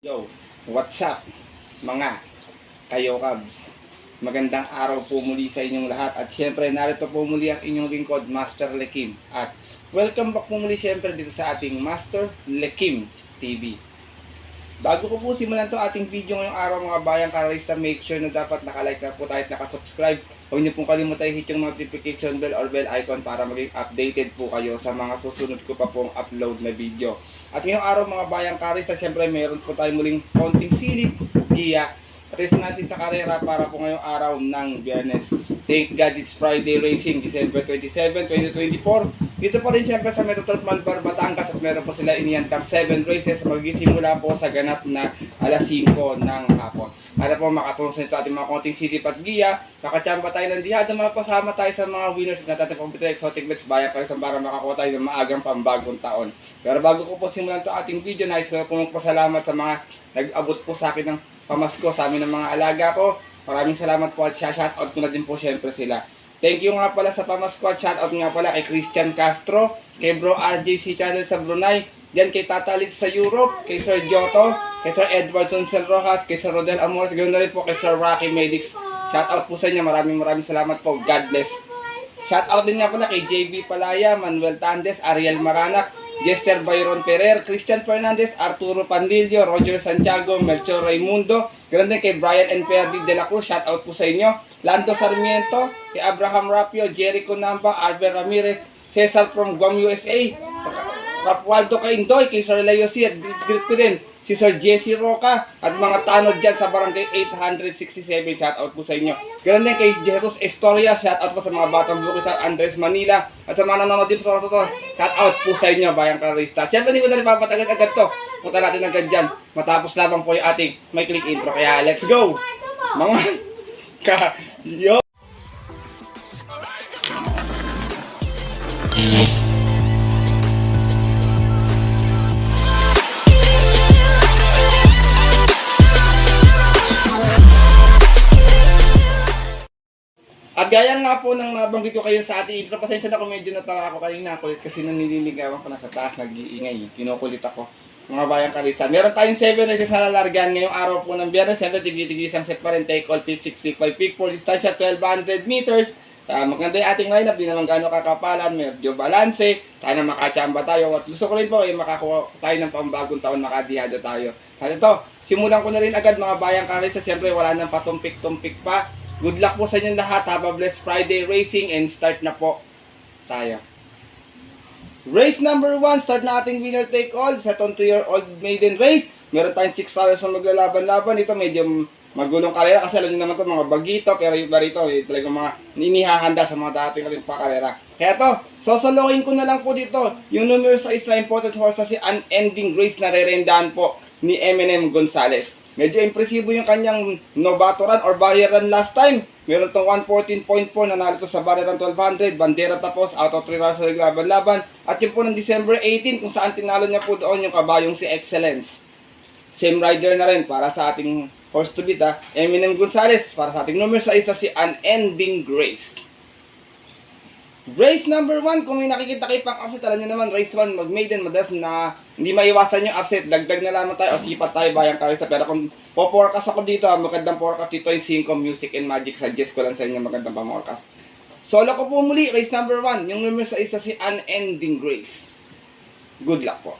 Yo, what's up mga kayo Cubs? Magandang araw po muli sa inyong lahat at syempre narito po muli ang inyong lingkod, Master Lekim. At welcome back po muli syempre dito sa ating Master Lekim TV. Bago ko po simulan to ating video ngayong araw mga bayang karalista, make sure na dapat nakalike na po tayo at nakasubscribe. Huwag niyo pong kalimutan i-hit yung notification bell or bell icon para maging updated po kayo sa mga susunod ko pa pong upload na video. At ngayong araw mga bayang karalista, siyempre meron po tayo muling konting silip, giya, race natin sa karera para po ngayong araw ng Biyernes. Thank God it's Friday Racing, December 27, 2024. Dito pa rin siyempre sa Metro Turf Malbar, Batangas at meron po sila iniyantang 7 races magsisimula po sa ganap na alas 5 ng hapon. Para po makatulong sa ito ating mga konting silip at giya, makachamba tayo ng dihada, mapasama tayo sa mga winners na natin pong exotic bets bayan pa rin para makakuha tayo ng maagang pambagong taon. Pero bago ko po simulan ito ating video, nais ko po magpasalamat sa mga nag-abot po sa akin ng pamasko sa amin ng mga alaga ko. Maraming salamat po at shoutout ko na din po syempre sila. Thank you nga pala sa pamasko at shoutout nga pala kay Christian Castro, kay Bro RJC Channel sa Brunei, diyan kay Tata Lit sa Europe, kay Sir Giotto, kay Sir Edward Sonsel Rojas, kay Sir Rodel Amores, ganoon na rin po kay Sir Rocky Medics. Shoutout po sa inyo, maraming salamat po. God bless. Shoutout din nga pala kay JB Palaya, Manuel Tandes, Ariel Maranak, Jester Byron Ferrer, Christian Fernandez, Arturo Pandillo, Roger Santiago, Melchor Raimundo, ganoon din kay Brian and Perdi de la Cruz, shoutout po sa inyo, Lando Sarmiento, kay Abraham Rapio, Jericho Namba, Albert Ramirez, Cesar from Guam, USA, Rapualdo Kaindoy, kay Sir Leo C, at greet ko din si Sir Jesse Roca at mga tanod dyan sa barangay 867, shoutout po sa inyo. Ganoon din kay Jesus Estoria, shoutout po sa mga Batang Bukid sa Andres Manila at sa mga nanonood dito sa Rototo, shoutout po sa inyo bayang karalista. Siyempre hindi ko na rin papatagal-agad to, punta natin agad dyan matapos lamang po yung ating may click intro, kaya let's go mga kayo. At gaya nga po ng nabanggit ko kayo sa ating intro, pasensya na kung medyo natawa ako kanina, kulit kasi nanililigawan ko na sa taas, nag-iingay, kinukulit ako. Mga bayang karista, meron tayong 7 races na lalargan ngayong araw po ng Biyernes, siyempre tigil-tigil isang set pa rin, take all, pick 6, pick 5, pick 4, distansya 1200 meters. Maganda yung ating lineup, di naman gano'ng kakapalan, medyo balanse, sana makachamba tayo. At gusto ko rin po, makakuha tayo ng pambagong taon, makadihado tayo. At ito, simulan ko na rin agad mga bayang karista, siyempre wala nang patumpik-tumpik pa. Good luck po sa inyong lahat. Have a blessed Friday racing and start na po tayo. Race number 1, start na ating winner take all sa 22-year-old maiden race. Meron tayong 6 runners na maglalaban-laban. Ito medyo magulong karera kasi alam niyo naman ito mga bagito, pero yung barito talagang mga inihahanda sa mga dating pakarera. Kaya ito, sosolohin ko na lang po dito yung numero 6 na important horse na si Unending Grace na rerendahan po ni Eminem Gonzalez. Medyo impresibo yung kanyang novato run or barrier run last time. Meron tong 114.4, nanalo to sa barrier run 1200, bandera tapos, out of 3 runs sa laban-laban. At yung po ng December 18 kung saan tinalo niya po doon yung kabayong si Excellence. Same rider na rin para sa ating horse to beat Eminem Gonzalez, para sa ating numero 6 na si Unending Grace. Race number 1, kung may nakikita kayo pang upset, alam nyo naman, race 1, mag-maiden, madalas na hindi maiwasan yung upset, dagdag na lamang tayo, o sipat tayo, bayang karisa. Pero kung po-forecast ako dito, magandang forecast dito yung 5 Music and Magic, suggest ko lang sa inyo magandang pang-forecast. Solo ko po muli, race number 1, yung numero sa isa si Unending Grace. Good luck po.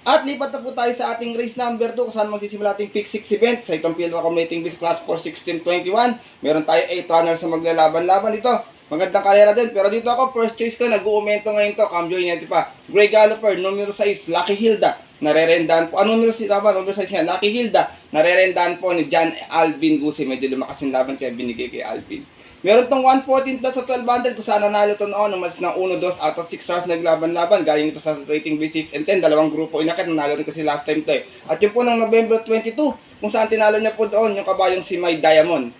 At lipat na po tayo sa ating race number 2 kung saan magsisimula ating pick 6 event sa itong Pilwa Accumulating Base Class 4-16-21. Meron tayo 8 runners na maglalaban-laban dito. Magandang karera din. Pero dito ako, first choice ko, nag-uumento ngayon to. Cambio niya pa. Grey Galloper, numero 6, Lucky Hilda. Narerendahan po. Numero 6 nga, Lucky Hilda. Narerendahan po ni John Alvin Gusi. Medyo lumakas yung laban kaya binigay kay Alvin. Meron tong 114 plus sa 1200 kung saan nanalo ito noon. Umalis ng 1-2 out of 6 stars naglaban-laban. Galing ito sa rating B6 and 10. Dalawang grupo inakit. Nanalo rin kasi last time ito eh. At yun po ng November 22 kung saan tinalo niya po doon yung kabayong si My Diamond.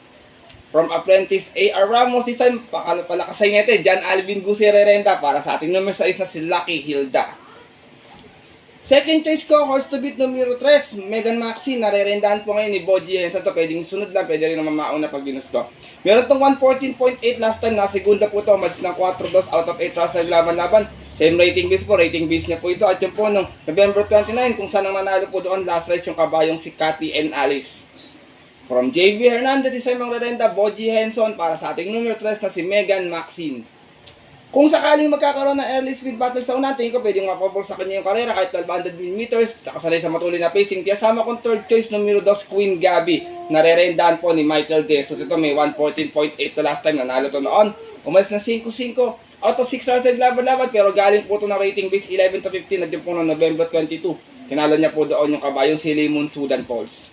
From Apprentice A.R. Ramos, this time palakasay niya ito eh. John Alvin Gusi Rerenda para sa ating numero 6 na si Lucky Hilda. Second choice ko, horse to beat numero 3, Megan Maxi, narerendahan po ngayon ni Boji Henson to. Pwedeng sunod lang, pwede rin naman mauna pag ginusto. Meron tong 114.8 last time, na segunda po to, malis ng 4-2 out of 8 runs sa laban-laban. Same rating base po, rating base niya po ito. At yun po nung November 29, kung saan ang nanalo po doon last race yung kabayong si Cathy and Alice. From JB Hernandez, isa yung rerenda, Boji Henson, para sa ating numero 3 na si Megan Maxine. Kung sakaling magkakaroon ng early speed battle sa unahan, tingin ko pwedeng mapabol sa kanya yung karera kahit 1200 meters, tsaka sanay sa matuloy na pacing. Kasama kong third choice, numero 2, Queen Gabi. Narerendahan po ni Michael Jesus. Ito may 114.8 to last time, nanalo to noon. Umalis na 5-5. Out of 6 stars naglaban-laban, pero galing po ito ng rating base 11 to 15 na din po noong November 22. Kinalo niya po doon yung kabayong si Limon Sudan Falls.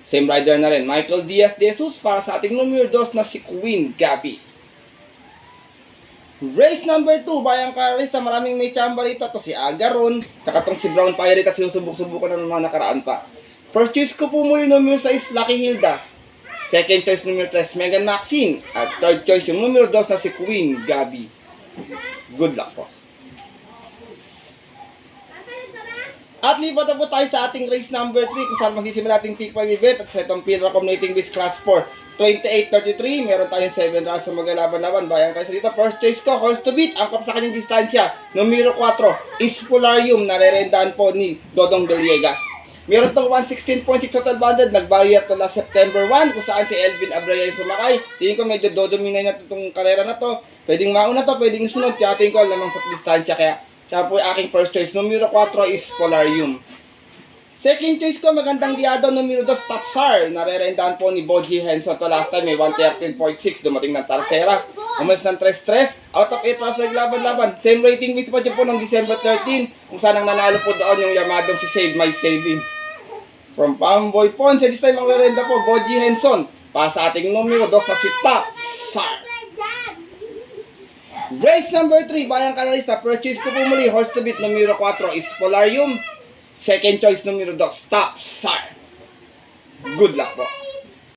Same rider na rin, Michael Diaz de Jesus, para sa ating numero 2 na si Queen Gabi. Race number 2, bayang karista, maraming may chamba rito. Ito si Agaron, tsaka itong si Brown Pirate at sinusubok-subukan na ng mga nakaraan pa. First choice ko po muli numero 6, Lucky Hilda. Second choice numero 3, Megan Maxine. At third choice yung numero 2 na si Queen Gabi. Good luck po. At lipat na po tayo sa ating race number 3 kung saan magsisimula ating Pick 5 event. At sa itong field accommodating with class 4. 28-33, meron tayong 7 rounds sa magalaban-laban. Bayan kayo sa dito. First choice ko, horse to beat. Angkop sa kanyang distansya. Numero 4, Ispolarium. Narerendahan po ni Dodong Villegas. Meron tong 116.6 total banded. Nag-barrier to last September 1 kung saan si Elvin Abraya yung sumakay. Tingin ko medyo dodominay na itong karera na to. Pwedeng mauna to, pwedeng sunod. Kaya tingin ko lamang sa distansya. Kaya siya po yung aking first choice. Numero 4, Ispolarium. Second choice ko, magandang diado, numero 2, Tapsar. Narerendahan po ni Boji Henson. To last time, may 113.6. Dumating ng Tarsera. Umalis ng 3-3. Out of 8 rounds naglaban-laban. Same rating base pa dyan po ng December 13. Kung saan ang nanalo po doon yung Yamadong si Save My Savings. From Pamboy Ponce, this time ang rerenda po, Boji Henson. Para sa ating numero 2 na si Tapsar. Race number 3, bayang kanalista. Purchase ko po muli, horse to beat, numero 4, Ispolarium. Second choice, numero 2, Tapsar. Good luck po.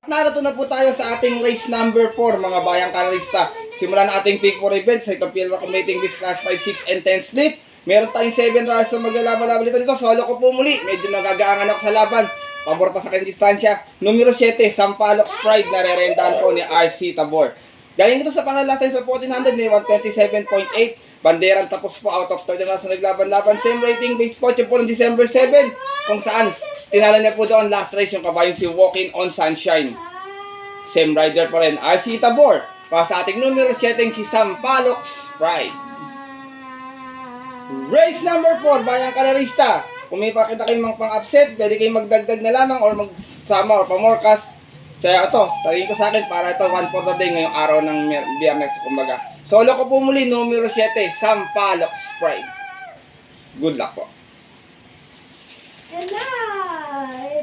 Narito na po tayo sa ating race number 4, mga bayang kanalista. Simulan na ating pick 4 event sa itong field accommodating this class 5, 6, and 10 split. Meron tayong 7 rounds sa maglalaban-laban dito. Solo ko po muli. Medyo nagagaangan ako sa laban. Pabor pa sa kanyang distansya. Numero 7, Sampaloc Pride. Narerendahan po ni RC Tabor. Galing ito sa pangalan sa 1400, may 127.8. Banderang tapos po out of 30 rounds na naglaban-laban. Same rating base po po ng December 7. Kung saan, tinala niya po doon last race yung kabayong si Walking on Sunshine. Same rider pa rin, RC Tabor. Para sa ating numero 7, si Sampaloc Pride. Race number 4, bayang kanarista. Kung may pakita kayong mga pang-upset, pwede kayong magdagdag na lamang or magsama or pamorkas. Kaya ito, tagin ko sa akin para ito 1 for the day ngayong araw ng Biyernes, kumbaga. Solo ko po muli, numero 7, Sampaloc Pride. Good luck po.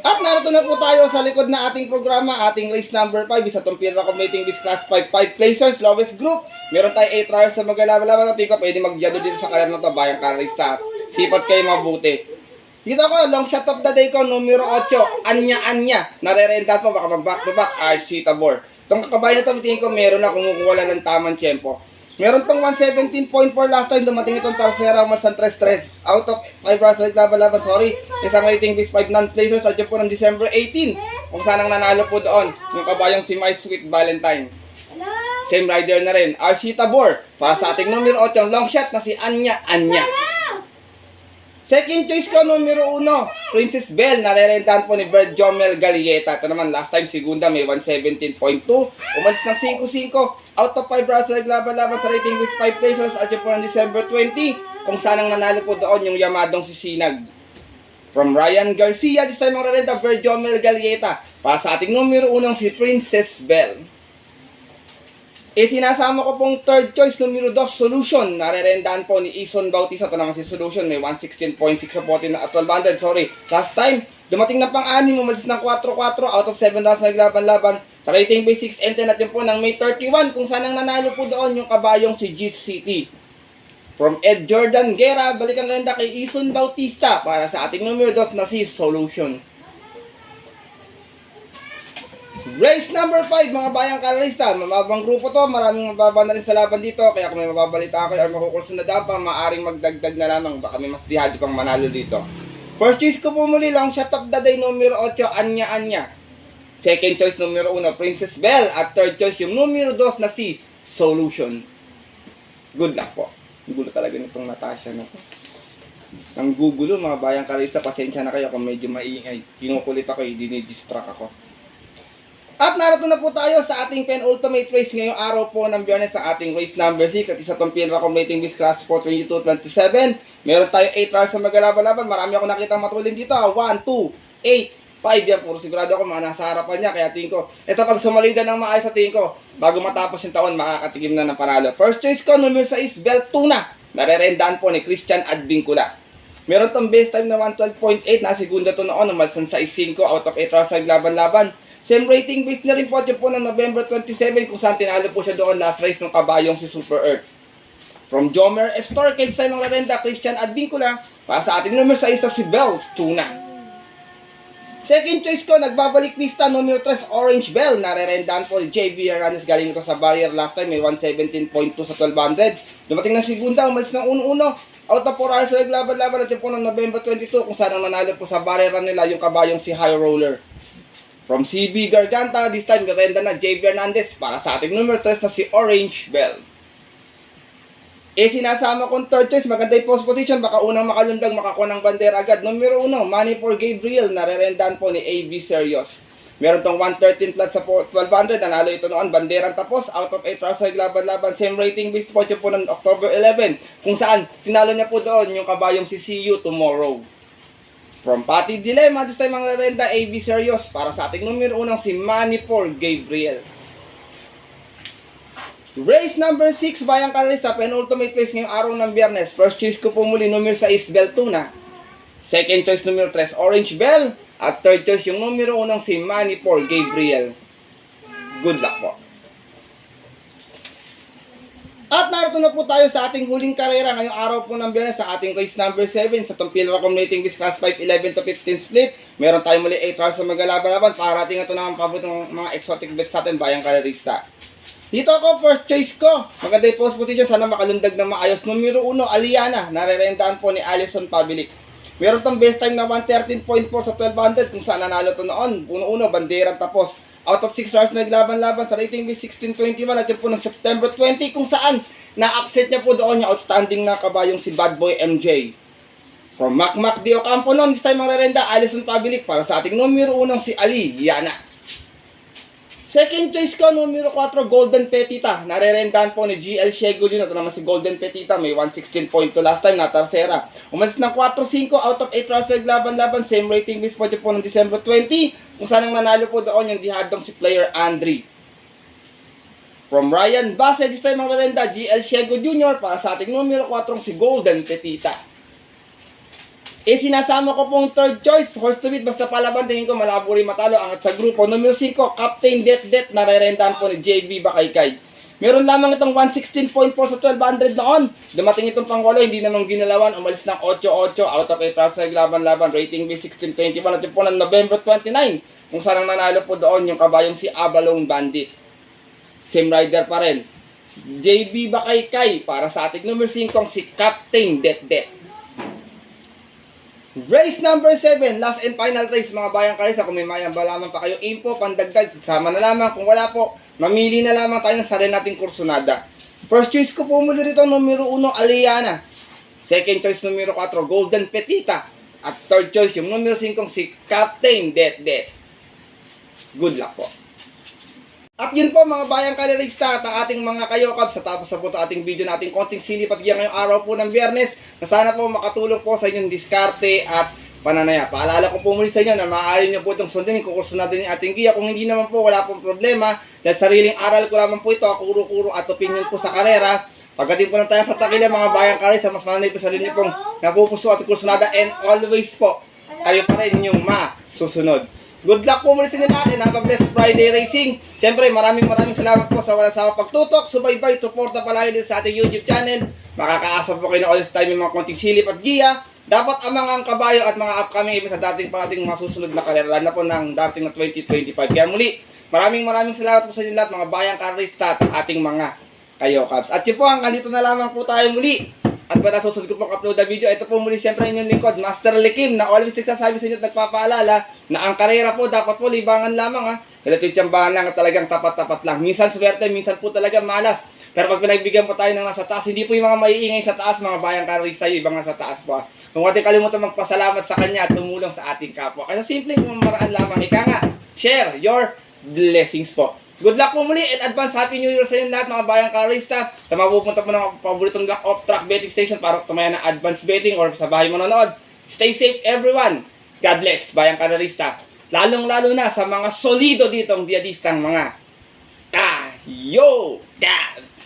At narito na po tayo sa likod na ating programa, ating race number 5. Isa itong field accommodating this class 5 placers, lowest group. Meron tayo 8 rounds sa maglalaban-laban. Tingin ko pwede magyado dito sa karir na ito, bayang karista. Sipat kayo mabuti. Dito ako, long shot of the day ko, numero 8, Anya. Narerenta po, baka mag-back to back, RC Tabor. Itong kakabayan na ito, tingin ko meron na kumukuha ng tamang tiyempo. Meron tong 117.4 last time, dumating itong Tarsera, mas ang 3-3. Out of 5 rounds naglaban-laban, sorry. Isang rating base 5 non-placers, at yun po ng December 18. Kung saan ang nanalo po doon, yung kabayong si My Sweet Valentine. Same rider na rin, RC Tabor. Para sa ating numero 8, long shot na si Anya. Second choice ko, numero 1, Princess Belle. Narerentahan po ni Bird Jomel Galieta. Ito naman, last time, segunda, may 117.2. Umalis ng 5-5. Out of 5 rounds, naglaban-laban sa rating with 5 placers at yun po ng December 20. Kung saan ang nanalo po doon yung Yamadong si Sinag. From Ryan Garcia, this time ang rerenta, Bird Jomel Galieta. Para sa ating numero 1, si Princess Belle. Sinasama ko pong third choice, numero 2, Solution. Narerendahan po ni Ison Bautista. Ito naman si Solution, may 116.6 sa 14 na 1200, sorry. Last time, dumating na pang-anim, umalis ng 4-4, out of 7 rounds naglaban-laban. Sa rating base 6 and 10 natin po ng May 31, kung saan ang nanalo po doon yung kabayong si G City. From Ed Jordan Guerra, balikan ganda kay Ison Bautista para sa ating numero 2 na si Solution. Race number 5, mga bayang karalista. Mababang grupo to, maraming mababa na rin sa laban dito. Kaya kung may mababalita ako or makukursunada pa, maaring magdagdag na lamang. Baka may mas dihado pang manalo dito. First choice ko po muli, long shot of the day, numero 8, Anya. Second choice, numero 1, Princess Belle. At third choice, yung numero 2 na si Solution. Good luck po. Ang gulo talaga nitong Natasha na to. Ang gugulo mga bayang karisa, pasensya na kayo kung medyo maingay. Kinukulit ako, dinidistract ako. At narito na po tayo sa ating penultimate race ngayong araw po ng Biyernes sa ating race number 6 at isa tong pinaka-competing Miss Class for 22-27. Meron tayo 8 hours sa magalaban-laban. Marami ako nakita matulin dito. 1, 2, 8, 5 yan. Puro sigurado ako mga nasa harapan niya. Kaya tingin ko, ito pag sumalida ng maayos sa tingin ko, bago matapos yung taon, makakatigim na ng panalo. First choice ko, number 6, Beltuna. Narerendaan po ni Christian Advincula. Meron tong best time na 112.8. Na segunda to noon. Umalsan sa 5 out of 8 hours sa laban-laban. Same rating base na rin po dyan po ng November 27 kung saan tinalo po siya doon last race ng kabayong si Super Earth. From Jomer Estor, kay Simon Larenda, Christian Advincula, para sa ating number 6 si Beltuna. Second choice ko, nagbabalik lista, numero 3, Orange Bell. Narerendaan po ni JB Hernandez, galing ito sa barrier last time, may 117.2 sa 1200. Dumating ng segunda, umalis ng 1-1. Out of 4 hours sa naglaban-laban at po ng November 22 kung saan ang nanalo po sa barrier nila yung kabayong si High Roller. From CB Garganta, this time garenda na JB Hernandez para sa ating number 3 na si Orange Bell. Sinasama kong third choice, maganda yung post position, baka unang makalundag, makakuha ng bandera agad. Numero 1, Money for Gabriel, narerendaan po ni AB Serios. Meron tong 113 flat sa 1200, nanalo ito noon, banderang tapos, out of 8 hours sa laban-laban, same rating based po ng October 11, kung saan tinalo niya po doon yung kabayong si See You Tomorrow. From Pati Dilemma, this time ang narenda, AB Serios, para sa ating numero 1 si Money for Gabriel. Race number 6, Bayang Karista, penultimate race ngayong araw ng Biyernes. First choice ko po muli, numero 6, Beltuna. Second choice, numero 3, Orange Bell. At third choice, yung numero 1 si Money for Gabriel. Good luck po. At narito na po tayo sa ating huling karera ngayong araw po ng Biyernes sa ating race number 7 sa Tumpila Accommodating Bis Class 5, 11 to 15 split. Meron tayo muli 8 hours sa magalaban-laban. Parating ito na ang pabuti ng mga exotic bets sa atin, Bayang Karerista. Dito ako, first choice ko. Maganda yung post position. Sana makalundag na maayos. Numero 1, Aliana. Narerendaan po ni Alison Pabilic. Meron tong best time na 113.4 sa 1200 kung saan nanalo to noon. Puno-uno, banderang tapos. Out of 6 hours naglaban-laban sa rating base 1621 at yun po ng September 20 kung saan na-upset niya po doon yung outstanding na kabayong si Bad Boy MJ. From Macmac de Ocampo noon, this time ang rerenda, Alison Pabilic para sa ating numero 1 si Aliana. Second choice ko, numero 4, Golden Petita. Narerendaan po ni GL Shego yun. Ito naman si Golden Petita. May 116.2 last time na tarsera. Umalis ng 4-5 out of 8 hours laban-laban. Same rating base po po ng December 20. Kung saan ang nanalo po doon yung dihadong si player Andre. From Ryan Basse, this time ang rerenda, GL Shego Jr. para sa ating numero 4 si Golden Petita. Sinasama ko pong third choice, horse to beat, basta palaban, tingin ko malabo rin matalo angat sa grupo. Numero 5, Captain Det, narerendaan po ni JB Bakaykay. Meron lamang itong 116.4 sa 1200 noon. Dumating itong pangwalo, hindi naman ginalawan, umalis ng 8-8, out of 8 hours sa laban-laban, rating B 1621, at yun po ng November 29, kung saan ang nanalo po doon yung kabayong si Abalone Bandit. Same rider pa rin. JB Bakaykay, para sa ating numero 5, si Captain Det. Race number 7, last and final race mga Bayang Karisa. Kung may mayang ba lamang pa kayo info, pandagdag, sama na lamang. Kung wala po, mamili na lamang tayo ng sarili nating kursunada. First choice ko po muli rito, numero 1, Aliana. Second choice, numero 4, Golden Petita. At third choice, yung numero 5, si Captain Det. Good luck po. At yun po mga Bayang Karerista at ang ating mga kayokab sa tapos na po ito ating video natin konting silip at ngayong araw po ng Biyernes na sana po makatulong po sa inyong diskarte at pananaya. Paalala ko po muli sa inyo na maaari nyo po itong sundin, kukursunado din yung ating giya. Kung hindi naman po, wala pong problema dahil sariling aral ko lamang po ito, kuro-kuro at opinion po sa karera. Pagdating po na tayo sa takila mga Bayang Karerista, mas mananay po sa rin pong napupuso at kursunada and always po kayo pa rin yung masusunod. Good luck po muli sa inyo natin. Have a blessed Friday Racing. Siyempre, maraming salamat po sa walang sawa pagtutok. Subaybay, suporta palagi din sa ating YouTube channel. Makakaasa po kayo na all this time yung mga konting silip at giya. Dapat amang ang kabayo at mga upcoming events sa dating pa nating masusunod na karera. Lalo na po ng dating na 2025. Kaya muli, maraming salamat po sa inyo lahat mga Bayang Karista at ating mga kayokabs. At yun po, hanggang dito na lamang po tayo muli. At ba nasusunod ko pong upload na video, ito po muli siyempre inyong lingkod, Master Lekim, na always nagsasabi sa inyo at nagpapaalala na ang karera po dapat po libangan lamang ha. Ito yung tiyambahan lang at talagang tapat-tapat lang. Minsan swerte, minsan po talaga malas. Pero pag pinagbigyan po tayo ng nasa taas, hindi po yung mga maiingay sa taas, mga bayang karista, yung ibang nasa taas po. Kung ating kalimutan magpasalamat sa Kanya at tumulong sa ating kapwa. Kaya simpleng pamamaraan lamang. Ika nga, share your blessings po. Good luck po muli and advance Happy New Year sa inyo lahat mga bayang karista. Sa mga pupunta po ng paboritong Black Off Track betting station para tumaya ng advance betting or sa bahay manonood. Stay safe everyone. God bless, bayang karista. Lalong-lalo na sa mga solido ditong diadistang mga Kayo Dabs!